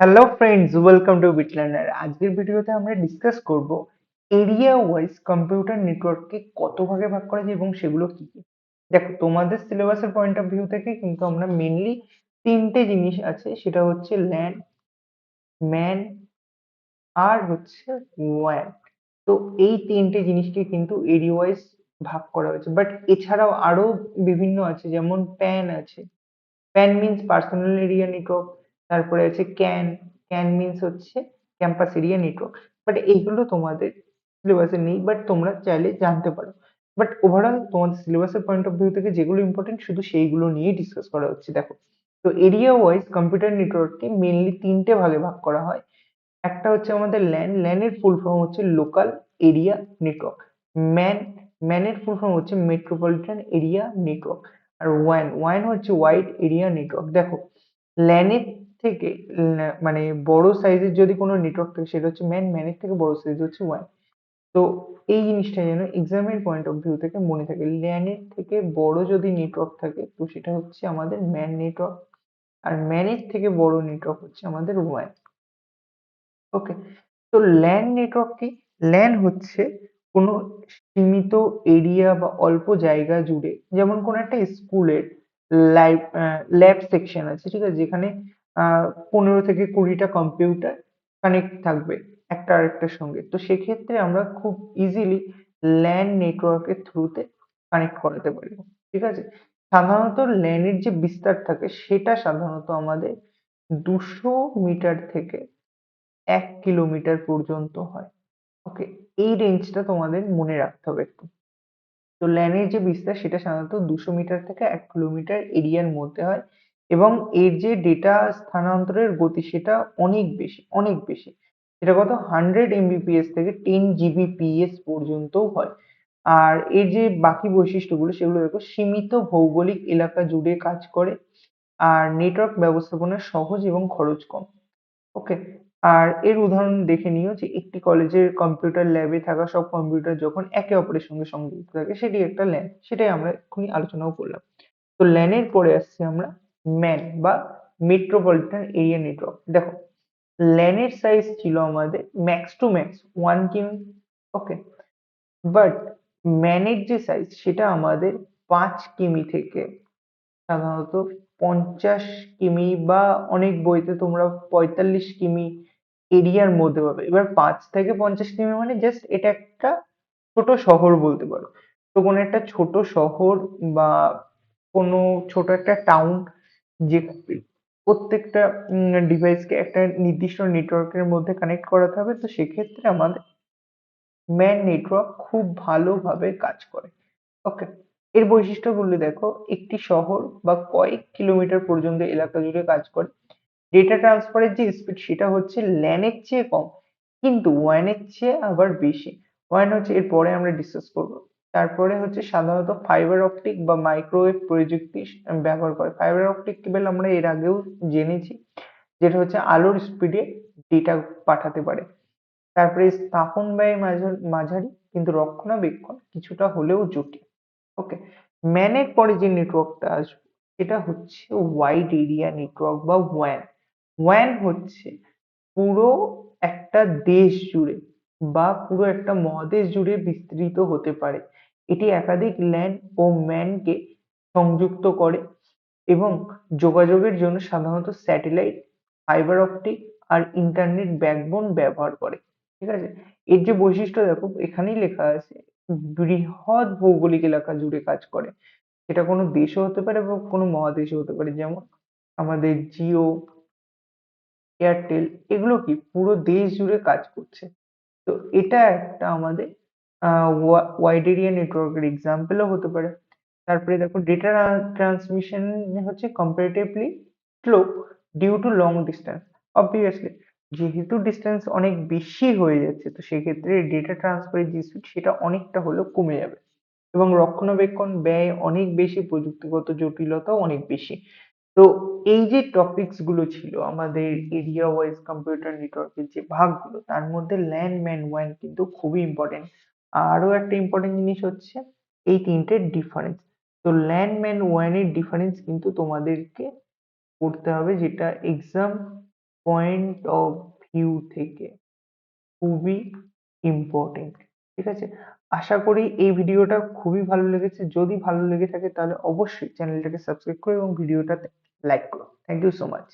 Hello friends, welcome to BitLearner. আজকের ভিডিওতে আমরা ডিসকাস করব এরিয়া ওয়াইজ কম্পিউটার নেটওয়ার্ককে কত ভাগে ভাগ করা যায় এবং সেগুলো কি কি। দেখো, তোমাদের সিলেবাসের পয়েন্ট অফ ভিউ থেকে কিন্তু আমরা মেনলি তিনটে জিনিস আছে, সেটা হচ্ছে ল্যান, ম্যান আর হচ্ছে ওয়্যান। তো এই তিনটে জিনিসকে কিন্তু এরিয়া ওয়াইজ ভাগ করা হয়েছে, বাট এছাড়াও আরো বিভিন্ন আছে, যেমন প্যান আছে। Pan means personal area network. তারপরে আছে ক্যান। ক্যান মিন্স হচ্ছে ক্যাম্পাস এরিয়া নেটওয়ার্ক। বাট এইগুলো তোমাদের সিলেবাসে নেই, বাট তোমরা চাইলে জানতে পারো। বাট ওভারঅল তোমাদের সিলেবাসের পয়েন্ট অফ ভিউ থেকে যেগুলো ইম্পর্টেন্ট শুধু সেইগুলো নিয়েই ডিসকাস করা হচ্ছে। দেখো, তো এরিয়া ওয়াইজ কম্পিউটার নেটওয়ার্ককে মেনলি তিনটে ভাগে ভাগ করা হয়। একটা হচ্ছে আমাদের ল্যান। ল্যানের ফুল ফর্ম হচ্ছে লোকাল এরিয়া নেটওয়ার্ক। ম্যান। ম্যানের ফুল ফর্ম হচ্ছে মেট্রোপলিটন এরিয়া নেটওয়ার্ক। আর ওয়ান। ওয়ান হচ্ছে ওয়াইড এরিয়া নেটওয়ার্ক। দেখো, ল্যানের থেকে মানে বড় সাইজের যদি কোনো নেটওয়ার্ক থাকে সেটা হচ্ছে ম্যান। ম্যানের থেকে বড় সাইজ হচ্ছে ওয়ান। তো এই জিনিসটা যেন এক্সামের পয়েন্ট অফ ভিউ থেকে মনে থাকে, ল্যানের থেকে বড় যদি নেটওয়ার্ক থাকে তো সেটা হচ্ছে আমাদের ম্যান নেটওয়ার্ক। আর ম্যানের থেকে বড় নেটওয়ার্ক হচ্ছে আমাদের ওয়ান। ওকে। তো ল্যান নেটওয়ার্ক কি? ল্যান হচ্ছে কোনো সীমিত এরিয়া বা অল্প জায়গা জুড়ে, যেমন কোনো একটা স্কুলের লাইভ ল্যাব সেকশন আছে, ঠিক আছে, যেখানে 15 থেকে 20টা কম্পিউটার কানেক্ট থাকবে একটা আরেকটার সঙ্গে। তো সেক্ষেত্রে আমরা খুব ইজিলি ল্যান নেটওয়ার্কের থ্রুতে কানেক্ট করাতে পারি, ঠিক আছে। সাধারণত ল্যানের যে বিস্তার থাকে সেটা সাধারণত আমাদের 200 মিটার থেকে 1 কিলোমিটার পর্যন্ত হয়। ওকে, এই রেঞ্জটা তোমাদের মনে রাখতে হবে একটু। তো ল্যানের যে বিস্তার সেটা সাধারণত 200 মিটার থেকে 1 কিলোমিটার এরিয়ার মধ্যে হয়, এবং এর যে ডেটা স্থানান্তরের গতি সেটা অনেক বেশি, অনেক বেশি। সেটা কত, 100 MBPS থেকে 10 GBPS পর্যন্তও হয়। আর এর যে বাকি বৈশিষ্ট্যগুলো সেগুলো দেখো, সীমিত ভৌগোলিক এলাকা জুড়ে কাজ করে, আর নেটওয়ার্ক ব্যবস্থাপনা সহজ এবং খরচ কম। ওকে। আর এর উদাহরণ দেখে নিও যে একটি কলেজের কম্পিউটার ল্যাবে থাকা সব কম্পিউটার যখন একে অপরের সঙ্গে সংযুক্ত থাকে সেটি একটা ল্যান, সেটাই আমরা এক্ষুনি আলোচনাও করলাম। তো ল্যানের পরে আসছি আমরা ম্যান বা মেট্রোপলিটন এরিয়া নেটওয়ার্ক। দেখো, ল্যানের সাইজ ছিল আমাদের ম্যাক্স টু ম্যাক্স 1 কিমি। ওকে। বাট ম্যানের যে সাইজ সেটা আমাদের 5 কিমি থেকে সাধারণত 50 কিমি, বা অনেক বইতে তোমরা 45 কিমি এরিয়ার মধ্যে পাবে। এবার 5 থেকে 50 কিমি মানে জাস্ট এটা একটা ছোট শহর বলতে পারো। তো কোনো একটা ছোট শহর বা কোনো ছোট একটা টাউন, যে প্রত্যেকটা ডিভাইসকে একটা নির্দিষ্ট নেটওয়ার্কের মধ্যে কানেক্ট করাতে হবে, তো সেক্ষেত্রে আমাদের ম্যান নেটওয়ার্ক খুব ভালোভাবে কাজ করে। ওকে। এর বৈশিষ্ট্যগুলো দেখো, একটি শহর বা কয়েক কিলোমিটার পর্যন্ত এলাকা জুড়ে কাজ করে। ডেটা ট্রান্সফারের যে স্পিড সেটা হচ্ছে ল্যানের চেয়ে কম, কিন্তু ওয়ানের চেয়ে আবার বেশি। ওয়ান হচ্ছে, এরপরে আমরা ডিসকাস করব। তারপরে হচ্ছে সাধারণত ফাইবার অপটিক বা মাইক্রোওয়েভ প্রযুক্তি ব্যবহার করে। ফাইবার অপটিক কেবল আমরা এর আগেও জেনেছি, যেটা হচ্ছে আলোর স্পিডে ডেটা পাঠাতে পারে। তারপরে স্থাপন ব্যয় মাঝারি, কিন্তু রক্ষণাবেক্ষণ কিছুটা হলেও জটিল। ওকে। ম্যানের পরে যে নেটওয়ার্কটা আসবে সেটা হচ্ছে ওয়াইড এরিয়া নেটওয়ার্ক বা ওয়ান। ওয়ান হচ্ছে পুরো একটা দেশ জুড়ে বা পুরো একটা মহাদেশ জুড়ে বিস্তৃত হতে পারে। এটি একাধিক ল্যান ও ম্যানকে সংযুক্ত করে, এবং যোগাযোগের জন্য সাধারণত স্যাটেলাইট, ফাইবার অপটিক আর ইন্টারনেট ব্যাকবোন ব্যবহার করে, ঠিক আছে। এর যে বৈশিষ্ট্য দেখো, এখানেই লেখা আছে বৃহৎ ভৌগোলিক এলাকা জুড়ে কাজ করে। সেটা কোনো দেশও হতে পারে বা কোনো মহাদেশও হতে পারে, যেমন আমাদের জিও, এয়ারটেল, এগুলো কি পুরো দেশ জুড়ে কাজ করছে। তো এটা একটা আমাদের ওয়াইড এরিয়া নেটওয়ার্কের এক্সাম্পলও হতে পারে। তারপরে দেখো, ডেটা ট্রান্সমিশন হচ্ছে comparatively slow due to long distance. Obviously, যেহেতু ডিস্টেন্স অনেক বেশি হয়ে যাচ্ছে, তো সেক্ষেত্রে ডেটা ট্রান্সফারের যে স্পিড সেটা অনেকটা হলেও কমে যাবে, এবং রক্ষণাবেক্ষণ ব্যয় অনেক বেশি, প্রযুক্তিগত জটিলতাও অনেক বেশি। তো এই যে টপিকস গুলো ছিল আমাদের এরিয়া ওয়াইজ কম্পিউটার নেটওয়ার্কের যে ভাগগুলো, তার মধ্যে ল্যান, ম্যান, ওয়ান কিন্তু খুবই ইম্পর্টেন্ট। আরো একটা ইম্পর্টেন্ট জিনিস হচ্ছে এই তিনটের ডিফারেন্স। তো ল্যান, ম্যান, ওয়ান এর ডিফারেন্স কিন্তু তোমাদেরকে পড়তে হবে, যেটা এক্সাম পয়েন্ট অফ ভিউ থেকে খুবই ইম্পর্টেন্ট। ঠিক আছে? আশা করি এই ভিডিওটা খুবই ভালো লেগেছে। যদি ভালো লেগে থাকে তাহলে অবশ্যই চ্যানেলটাকে সাবস্ক্রাইব করো এবং ভিডিওটাতে লাইক করো। Thank you so much.